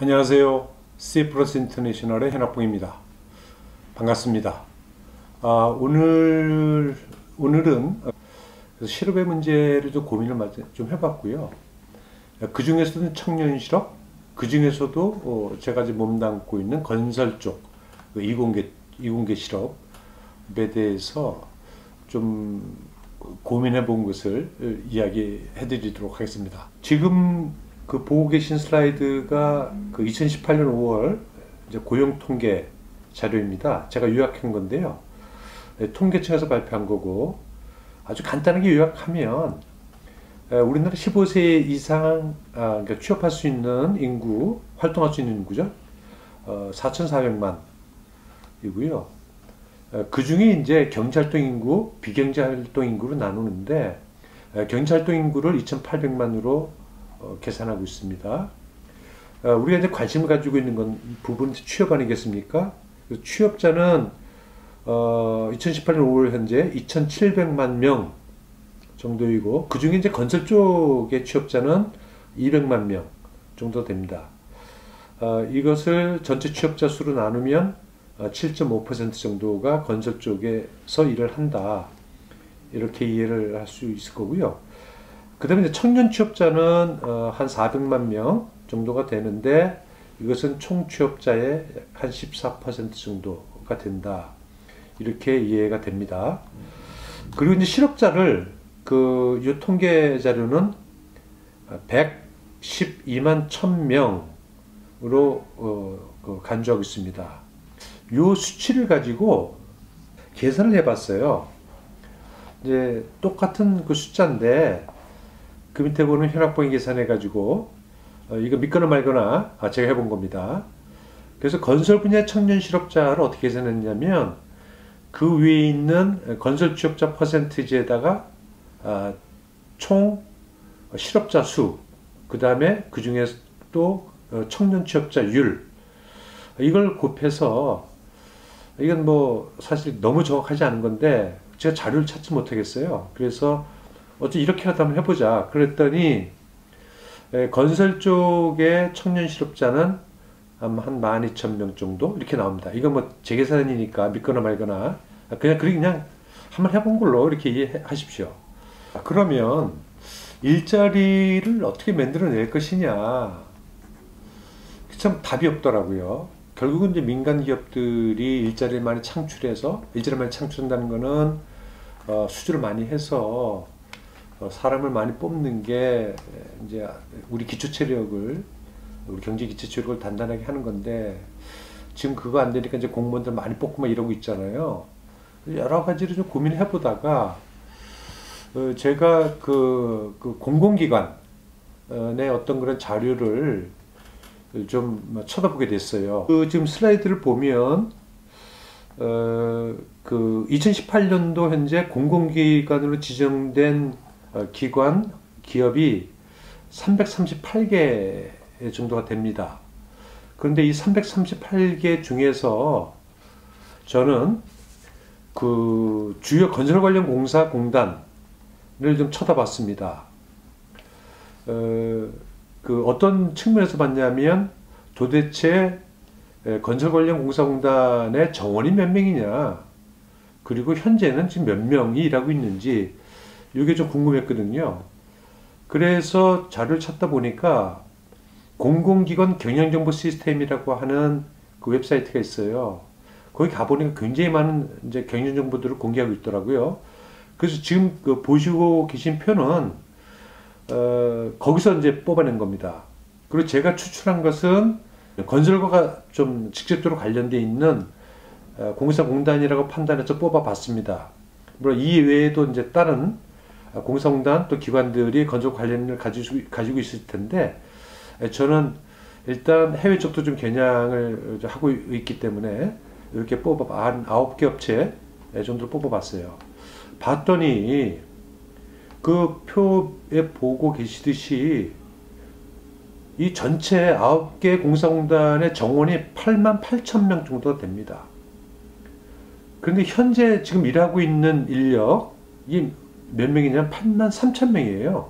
안녕하세요. C 플러스 인터내셔널의 현학봉입니다. 반갑습니다. 오늘은 실업의 문제를 좀 고민을 좀 해봤고요. 그 중에서도 청년 실업, 그 중에서도 제가 지금 몸담고 있는 건설 쪽 이공계 실업에 대해서 좀 고민해 본 것을 이야기해 드리도록 하겠습니다. 지금 그 보고 계신 슬라이드가 그 2018년 5월 이제 고용 통계 자료입니다. 제가 요약한 건데요. 통계청에서 발표한 거고, 아주 간단하게 요약하면 우리나라 15세 이상 그러니까 취업할 수 있는 인구, 활동할 수 있는 인구죠. 4,400만 이고요. 그 중에 이제 경제활동 인구, 비경제활동 인구로 나누는데, 경제활동 인구를 2,800만으로 계산하고 있습니다. 우리가 이제 관심을 가지고 있는 부분은 취업 아니겠습니까? 취업자는 2018년 5월 현재 2,700만 명 정도이고, 그 중에 이제 건설 쪽의 취업자는 200만 명 정도 됩니다. 이것을 전체 취업자 수로 나누면 7.5% 정도가 건설 쪽에서 일을 한다, 이렇게 이해를 할 수 있을 거고요. 그 다음에 이제 청년 취업자는 한 400만 명 정도가 되는데, 이것은 총 취업자의 한 14% 정도가 된다, 이렇게 이해가 됩니다. 그리고 이제 실업자를 이 통계 자료는 112만 1000명으로 간주하고 있습니다. 이 수치를 가지고 계산을 해봤어요. 이제 똑같은 그 숫자인데, 그 밑에 보는 현학봉이 계산해가지고 이거 믿거나 말거나 제가 해본 겁니다. 그래서 건설 분야 청년 실업자를 어떻게 계산했냐면, 그 위에 있는 건설 취업자 퍼센티지에다가 총 실업자 수, 그 다음에 그 중에 또 청년 취업자율, 이걸 곱해서, 이건 뭐 사실 너무 정확하지 않은 건데 제가 자료를 찾지 못하겠어요. 그래서 어째 이렇게라도 한번 해보자 그랬더니, 건설 쪽의 청년 실업자는 한 12,000명 정도 이렇게 나옵니다. 이건 뭐 제 계산이니까 믿거나 말거나 그냥 한번 해본 걸로 이렇게 이해하십시오. 그러면 일자리를 어떻게 만들어낼 것이냐, 참 답이 없더라고요. 결국은 이제 민간 기업들이 일자리를 많이 창출해서, 일자리를 많이 창출한다는 거는 수주를 많이 해서 사람을 많이 뽑는 게 이제 우리 기초체력을, 우리 경제 기초체력을 단단하게 하는 건데, 지금 그거 안 되니까 이제 공무원들 많이 뽑고 막 이러고 있잖아요. 여러 가지를 좀 고민해 보다가 제가 그 공공기관의 어떤 그런 자료를 좀 쳐다보게 됐어요. 지금 슬라이드를 보면 그 2018년도 현재 공공기관으로 지정된 기관, 기업이 338개 정도가 됩니다. 그런데 이 338개 중에서 저는 그 주요 건설 관련 공사 공단을 좀 쳐다봤습니다. 그 어떤 측면에서 봤냐면, 도대체 건설 관련 공사 공단의 정원이 몇 명이냐, 그리고 현재는 지금 몇 명이 일하고 있는지, 이게 좀 궁금했거든요. 그래서 자료를 찾다 보니까 공공기관 경영정보 시스템이라고 하는 그 웹사이트가 있어요. 거기 가보니까 굉장히 많은 이제 경영정보들을 공개하고 있더라고요. 그래서 지금 그 보시고 계신 표는 거기서 이제 뽑아낸 겁니다. 그리고 제가 추출한 것은 건설과 좀 직접적으로 관련되어 있는 공사공단이라고 판단해서 뽑아봤습니다. 물론 이 외에도 이제 다른 공사공단 또 기관들이 건설 관련을 가지고 있을 텐데, 저는 일단 해외 쪽도 좀 겨냥을 하고 있기 때문에 이렇게 한 9개 업체 정도 뽑아봤어요. 봤더니 그 표에 보고 계시듯이 이 전체 9개 공사공단의 정원이 88,000명 정도가 됩니다. 그런데 현재 지금 일하고 있는 인력이 몇 명이냐면 83,000명이에요.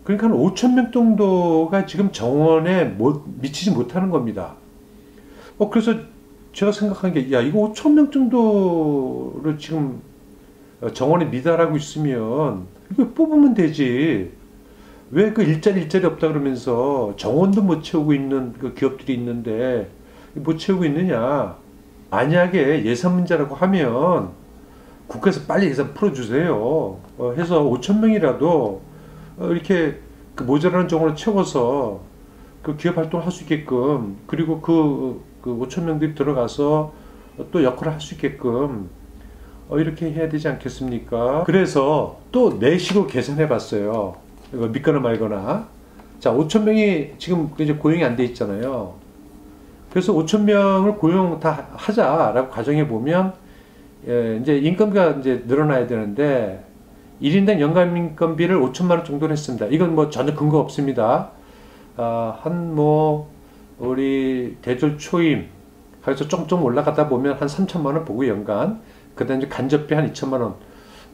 그러니까 한 5천 명 정도가 지금 정원에 미치지 못하는 겁니다. 그래서 제가 생각한 게, 야, 이거 5천 명 정도를 지금 정원에 미달하고 있으면 이거 뽑으면 되지. 왜 그 일자리 없다 그러면서 정원도 못 채우고 있는 그 기업들이 있는데 못 채우고 있느냐. 만약에 예산 문제라고 하면 국가에서 빨리 예산 풀어주세요. 해서 5천 명이라도 이렇게 그 모자라는 정원을 채워서 그 기업 활동을 할 수 있게끔, 그리고 그 5천 명들이 들어가서 또 역할을 할 수 있게끔 이렇게 해야 되지 않겠습니까? 그래서 또 내식으로 계산해 봤어요. 이거 믿거나 말거나. 자, 5천 명이 지금 이제 고용이 안 돼 있잖아요. 그래서 5천 명을 고용 다 하자라고 가정해 보면, 이제 인건비가 이제 늘어나야 되는데 1인당 연간 인건비를 5천만 원 정도로 했습니다. 이건 뭐 전혀 근거 없습니다. 우리 대졸 초임 그래서 좀 올라가다 보면 한 3천만 원 보고 연간, 그다음에 이제 간접비 한 2천만 원,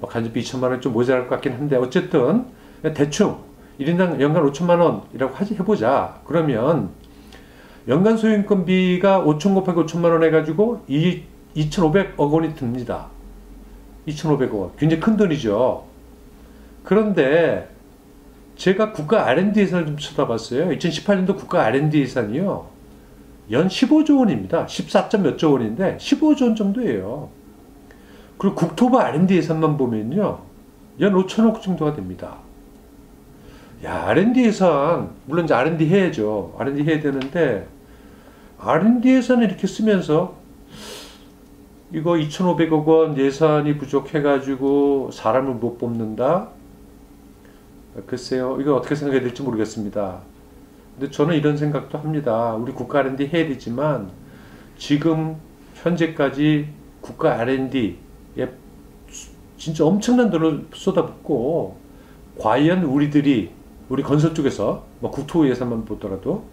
간접비 2천만 원 좀 모자랄 것 같긴 한데, 어쨌든 대충 1인당 연간 5천만 원이라고 해보자. 그러면 연간 소요인건비가 5천 곱하기 5천만 원 해가지고 2,500억 원이 듭니다. 2,500억 원. 굉장히 큰 돈이죠. 그런데 제가 국가 R&D 예산을 좀 쳐다봤어요. 2018년도 국가 R&D 예산이요. 연 15조 원입니다. 14점 몇 조 원인데 15조 원 정도예요. 그리고 국토부 R&D 예산만 보면요. 연 5천억 정도가 됩니다. 야, R&D 예산, 물론 이제 R&D 해야죠. R&D 해야 되는데, R&D 예산을 이렇게 쓰면서, 이거 2,500억 원 예산이 부족해가지고 사람을 못 뽑는다? 글쎄요, 이거 어떻게 생각해야 될지 모르겠습니다. 근데 저는 이런 생각도 합니다. 우리 국가 R&D 해야 되지만, 지금 현재까지 국가 R&D에 진짜 엄청난 돈을 쏟아붓고, 과연 우리 건설 쪽에서 국토부 예산만 보더라도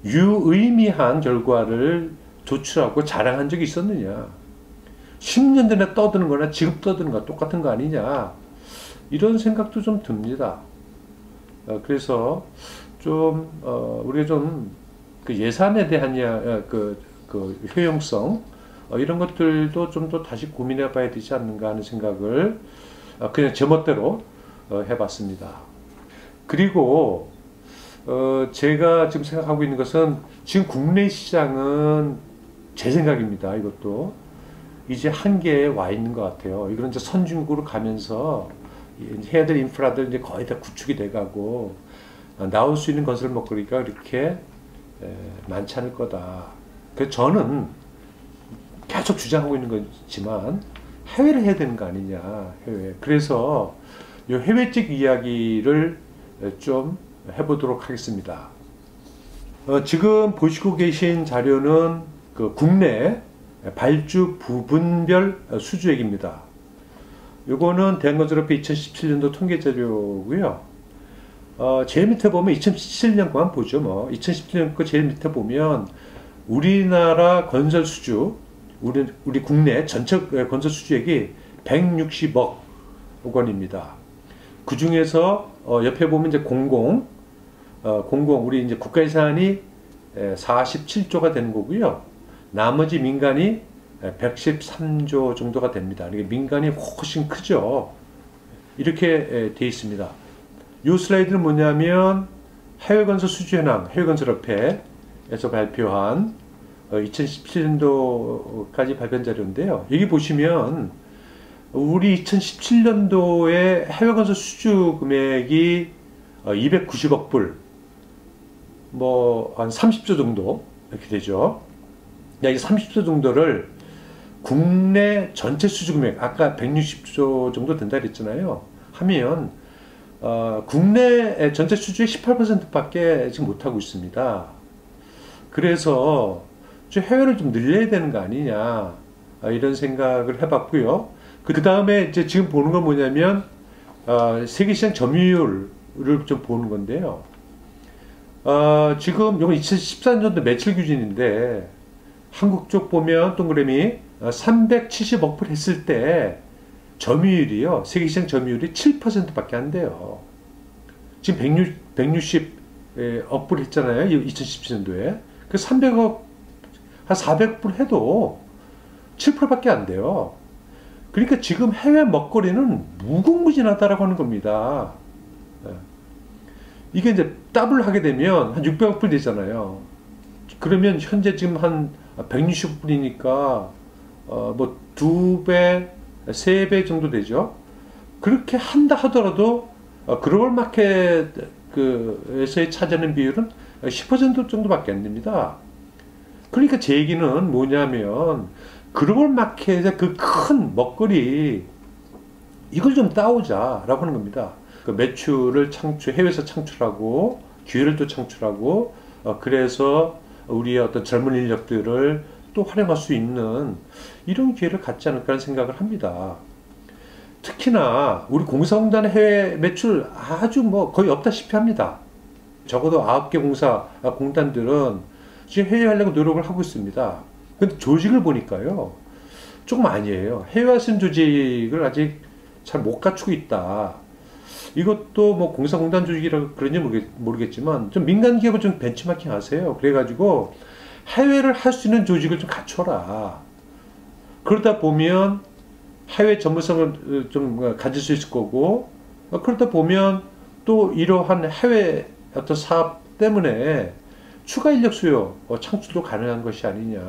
유의미한 결과를 도출하고 자랑한 적이 있었느냐. 10년 전에 떠드는 거나 지금 떠드는 거 똑같은 거 아니냐. 이런 생각도 좀 듭니다. 그래서 좀 우리가 좀 그 예산에 대한 그 효용성 이런 것들도 좀 더 다시 고민해 봐야 되지 않는가 하는 생각을 그냥 제멋대로 해봤습니다. 그리고 제가 지금 생각하고 있는 것은, 지금 국내 시장은 제 생각입니다. 이것도 이제 한계에 와 있는 것 같아요. 이거는 이제 선진국으로 가면서 해야 될 인프라들 이제 거의 다 구축이 돼가고, 나올 수 있는 건설 먹거리가 그렇게 많지 않을 거다. 그래서 저는 계속 주장하고 있는 거지만 해외를 해야 되는 거 아니냐. 해외. 그래서 이 해외적 이야기를 좀 해보도록 하겠습니다. 지금 보시고 계신 자료는 그 국내 발주 부분별 수주액입니다. 요거는 대한건설협회 2017년도 통계 자료고요. 제일 밑에 보면 2017년 거만 보죠. 2017년 거 제일 밑에 보면 우리나라 건설 수주, 우리 국내 전체 건설 수주액이 160억 원입니다. 그 중에서 옆에 보면 이제 공공 우리 이제 국가 예산이 47조가 되는 거고요. 나머지 민간이 113조 정도가 됩니다. 이게 민간이 훨씬 크죠. 이렇게 돼 있습니다. 이 슬라이드는 뭐냐면 해외건설 수주현황, 해외건설협회에서 발표한 2017년도까지 발표한 자료인데요. 여기 보시면 우리 2017년도에 해외건설 수주 금액이 290억 불, 한 30조 정도 이렇게 되죠. 이 30조 정도를 국내 전체 수주 금액, 아까 160조 정도 된다 그랬잖아요. 하면 국내 전체 수주의 18%밖에 지금 못하고 있습니다. 그래서 해외를 좀 늘려야 되는 거 아니냐, 이런 생각을 해봤고요. 그 다음에 이제 지금 보는 건 뭐냐면 세계시장 점유율을 좀 보는 건데요. 지금 이건 2014년도 매출 기준인데, 한국 쪽 보면 동그라미 370억 불 했을 때 점유율이요, 세계시장 점유율이 7%밖에 안 돼요. 지금 160억 불 했잖아요. 2017년도에. 그 300억, 한 400불 해도 7%밖에 안 돼요. 그러니까 지금 해외 먹거리는 무궁무진하다라고 하는 겁니다. 이게 이제 더블 하게 되면 한 600억 불 되잖아요. 그러면 현재 지금 한 160억 불이니까 뭐 2배, 3배 정도 되죠. 그렇게 한다 하더라도 글로벌 마켓에서의 차지하는 비율은 10% 정도밖에 안 됩니다. 그러니까 제 얘기는 뭐냐면 글로벌 마켓의 그 큰 먹거리 이걸 좀 따오자라고 하는 겁니다. 그 매출을 해외에서 창출하고 기회를 또 창출하고 그래서 우리의 어떤 젊은 인력들을 또 활용할 수 있는 이런 기회를 갖지 않을까 하는 생각을 합니다. 특히나 우리 공사공단의 해외 매출 아주 뭐 거의 없다시피 합니다. 적어도 9개 공단들은 지금 해외하려고 노력을 하고 있습니다. 근데 조직을 보니까요, 조금 아니에요. 해외화 쓴 조직을 아직 잘 못 갖추고 있다. 이것도 뭐 공사공단 조직이라고 그런지 모르겠지만 좀 민간 기업을 좀 벤치마킹 하세요. 그래가지고 해외를 할 수 있는 조직을 좀 갖춰라. 그러다 보면 해외 전문성을 좀 가질 수 있을 거고, 그러다 보면 또 이러한 해외 어떤 사업 때문에 추가 인력 수요 창출도 가능한 것이 아니냐,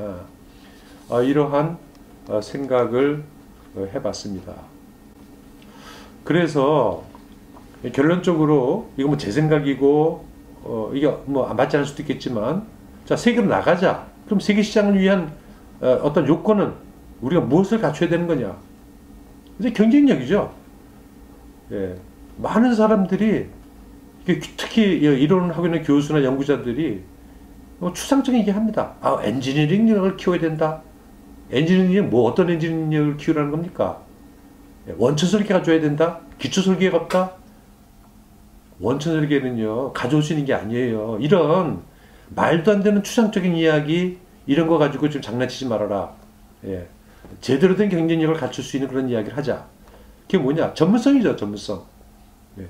이러한 생각을 해봤습니다. 그래서 결론적으로 이거 뭐 제 생각이고 이게 뭐 맞지 않을 수도 있겠지만, 자, 세계로 나가자. 그럼 세계 시장을 위한 어떤 요건은 우리가 무엇을 갖춰야 되는 거냐? 이제 경쟁력이죠. 예. 많은 사람들이, 특히 이론을 하고 있는 교수나 연구자들이 추상적인 얘기 합니다. 엔지니어링력을 키워야 된다. 엔지니어링, 뭐 어떤 엔지니어를 키우라는 겁니까? 원천 설계 가져야 된다? 기초 설계가 없다? 원천 설계는요, 가져올 수 있는 게 아니에요. 이런 말도 안 되는 추상적인 이야기, 이런 거 가지고 좀 장난치지 말아라. 예. 제대로 된 경쟁력을 갖출 수 있는 그런 이야기를 하자. 그게 뭐냐? 전문성이죠, 전문성. 예.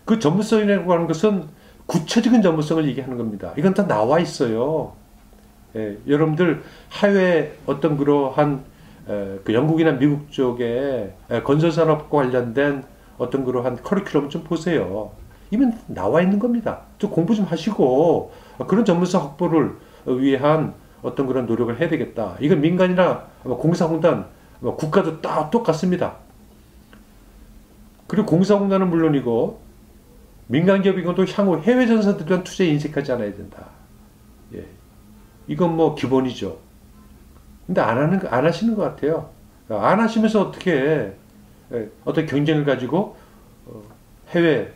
그 전문성이라고 하는 것은 구체적인 전문성을 얘기하는 겁니다. 이건 다 나와 있어요. 예. 여러분들 해외 어떤 그러한 그 영국이나 미국 쪽에 건설산업과 관련된 어떤 그러한 커리큘럼 좀 보세요. 이면 나와 있는 겁니다. 좀 공부 좀 하시고 그런 전문성 확보를 위한 어떤 그런 노력을 해야 되겠다. 이건 민간이나 공사공단, 국가도 다 똑같습니다. 그리고 공사공단은 물론이고 민간 기업이고도 향후 해외 전사들에 대한 투자에 인색하지 않아야 된다. 예. 이건 뭐 기본이죠. 근데 안 하시는 것 같아요. 안 하시면서 어떻게 어떤 경쟁을 가지고 해외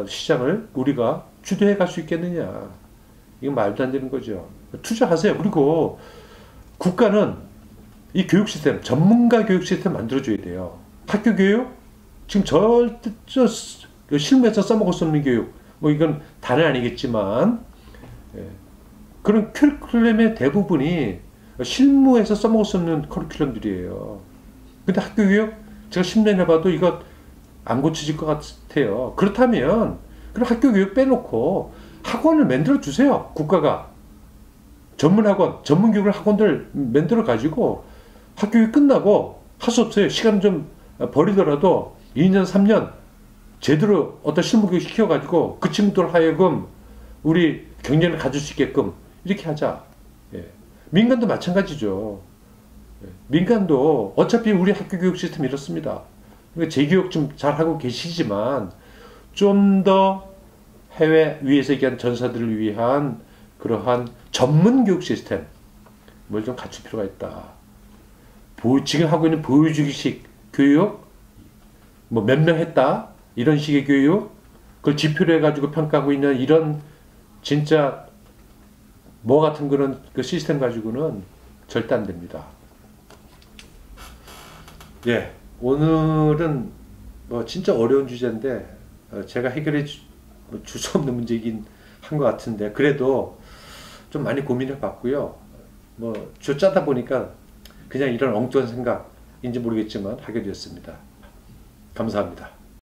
시장을 우리가 주도해 갈 수 있겠느냐. 이건 말도 안 되는 거죠. 투자하세요. 그리고 국가는 이 교육 시스템, 전문가 교육 시스템 만들어줘야 돼요. 학교 교육? 지금 절대 실무에서 써먹을 수 없는 교육. 뭐 이건 다는 아니겠지만, 그런 커리큘럼의 대부분이 실무에서 써먹을 수 없는 커리큘럼들이에요. 근데 학교 교육? 제가 10년 해봐도 이거 안 고쳐질 것 같아요. 그렇다면 그럼 학교 교육 빼놓고 학원을 만들어 주세요. 국가가 전문 학원, 전문 교육을 학원들 만들어 가지고 학교 교육 끝나고 할 수 없어요. 시간 좀 버리더라도 2년, 3년 제대로 어떤 실무 교육 시켜 가지고 그 친구들 하여금 우리 경쟁을 가질 수 있게끔 이렇게 하자. 예. 민간도 마찬가지죠. 예. 민간도 어차피 우리 학교 교육 시스템이 이렇습니다. 그러니까 재교육 좀 잘하고 계시지만 좀 더 해외 위에서 얘기한 전사들을 위한 그러한 전문 교육 시스템 뭘 좀 갖출 필요가 있다. 지금 하고 있는 보여주기식 교육, 뭐 몇 명 했다 이런 식의 교육, 그걸 지표로 해가지고 평가하고 있는 이런 진짜 뭐 같은 그런 그 시스템 가지고는 절대 안 됩니다. 예, 오늘은 뭐 진짜 어려운 주제인데 제가 해결해 줄 수 없는 문제이긴 한 것 같은데 그래도 좀 많이 고민해 봤고요. 뭐 주 짜다 보니까 그냥 이런 엉뚱한 생각인지 모르겠지만 하게 되었습니다. 감사합니다.